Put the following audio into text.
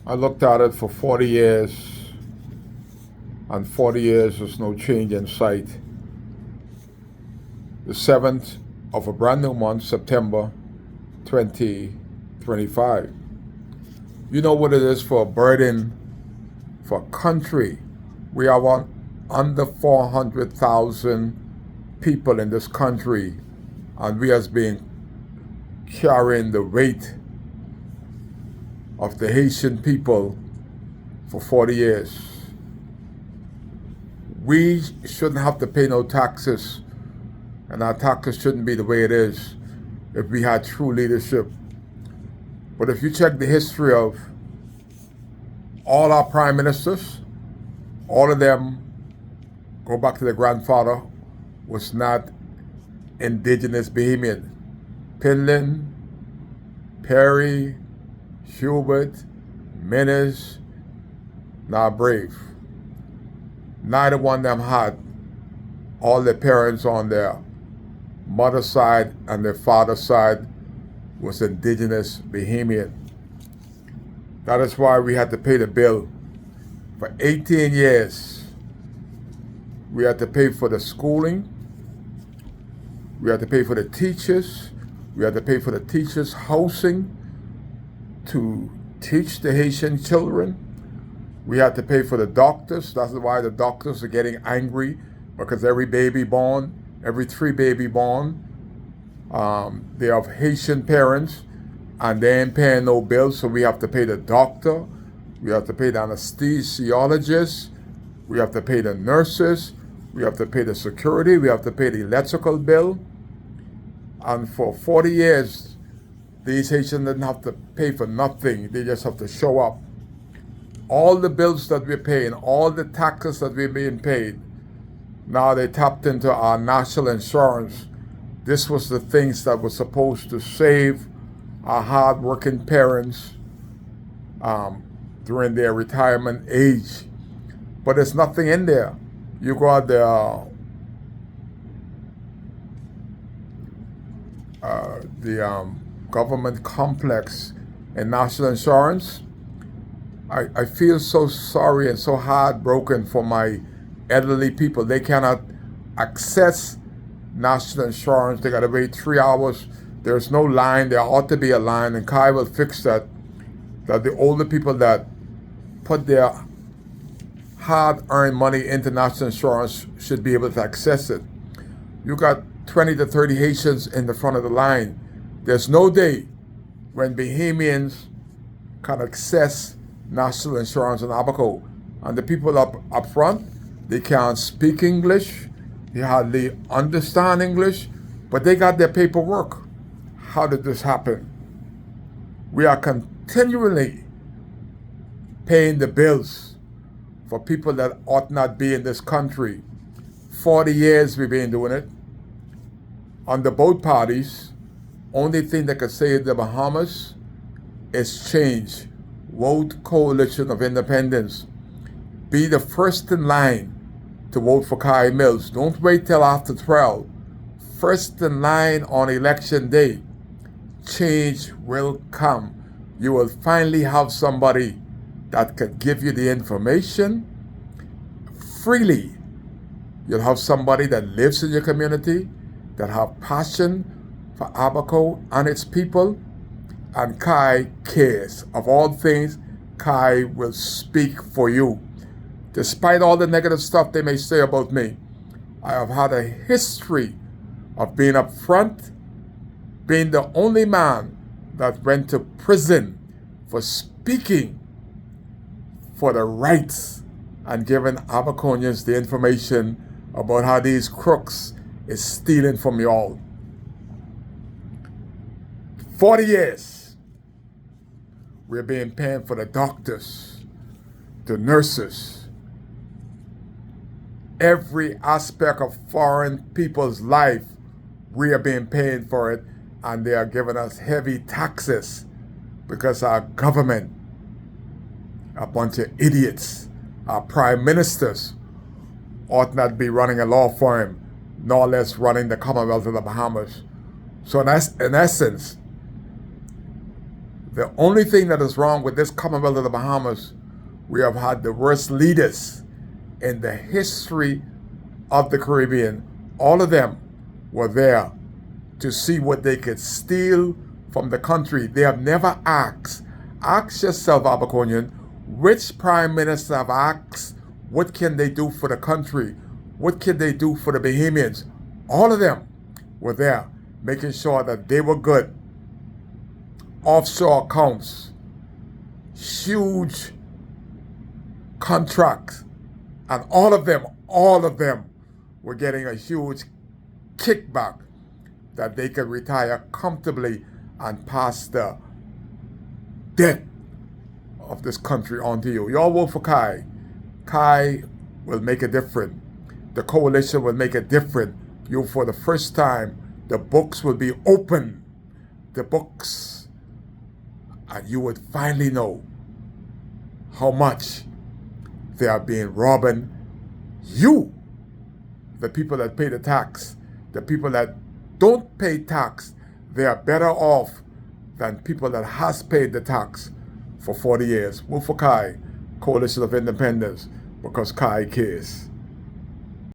I looked at it for 40 years, and 40 years there's no change in sight. The 7th of a brand new month, September 2025. You know what it is for a burden for a country. We have under 400,000 people in this country, and we has been carrying the weight of the Haitian people for 40 years. We shouldn't have to pay no taxes, and our taxes shouldn't be the way it is if we had true leadership. But if you check the history of all our prime ministers, all of them go back to their grandfather was not indigenous Bahamian. Pinlan, Perry, Hubert, Menes, now Brave. Neither one of them had all their parents on their mother's side and their father's side was indigenous Bahamian. That is why we had to pay the bill. For 18 years, we had to pay for the schooling, we had to pay for the teachers, we had to pay for the teachers' housing to teach the Haitian children. We had to pay for the doctors. That's why the doctors are getting angry, because every baby born, every 3 baby born, they have Haitian parents and they ain't paying no bills, so we have to pay the doctor, we have to pay the anesthesiologist, we have to pay the nurses, we have to pay the security, we have to pay the electrical bill. And for 40 years, these Haitians didn't have to pay for nothing, they just have to show up. All the bills that we're paying, all the taxes that we're being paid, now they tapped into our national insurance. This was the things that were supposed to save our hard-working parents during their retirement age. But there's nothing in there. You got the government complex and national insurance. I feel so sorry and so heartbroken for my elderly people. They cannot access national insurance. They got to wait 3 hours. There's no line. There ought to be a line, and Kai will fix that. That the older people that put their hard-earned money into national insurance should be able to access it. You got 20 to 30 Haitians in the front of the line. There's no day when Bahamians can access national insurance in Abaco. And the people up front, they can't speak English, they hardly understand English, but they got their paperwork. How did this happen? We are continually paying the bills for people that ought not be in this country. 40 years we've been doing it. Under both parties, only thing that can save the Bahamas is change. Vote Coalition of Independence. Be the first in line to vote for Kai Mills. Don't wait till after 12. First in line on election day. Change will come. You will finally have somebody that can give you the information freely. You'll have somebody that lives in your community, that have passion for Abaco and its people, and Kai cares. Of all things, Kai will speak for you. Despite all the negative stuff they may say about me, I have had a history of being up front, being the only man that went to prison for speaking for the rights and giving Abaconians the information about how these crooks is stealing from you all. 40 years we're being paid for the doctors, the nurses, every aspect of foreign people's life. We are being paid for it, and they are giving us heavy taxes because our government, a bunch of idiots, our prime ministers, ought not be running a law firm, nor less running the Commonwealth of the Bahamas. So in essence, The only thing that is wrong with this Commonwealth of the Bahamas, we have had the worst leaders in the history of the Caribbean. All of them were there to see what they could steal from the country. They have never asked. Ask yourself, Abaconian, which prime minister have asked, what can they do for the country? What can they do for the Bahamians? All of them were there, making sure that they were good. Offshore accounts, huge contracts, and all of them were getting a huge kickback that they could retire comfortably and pass the debt of this country onto you. Y'all vote for Kai. Kai will make a difference. The coalition will make a difference. You, for the first time, the books will be open. The books. And you would finally know how much they are being robbing you, the people that pay the tax. The people that don't pay tax, they are better off than people that has paid the tax for 40 years. Vote for Kai, Coalition of Independence, because Kai cares.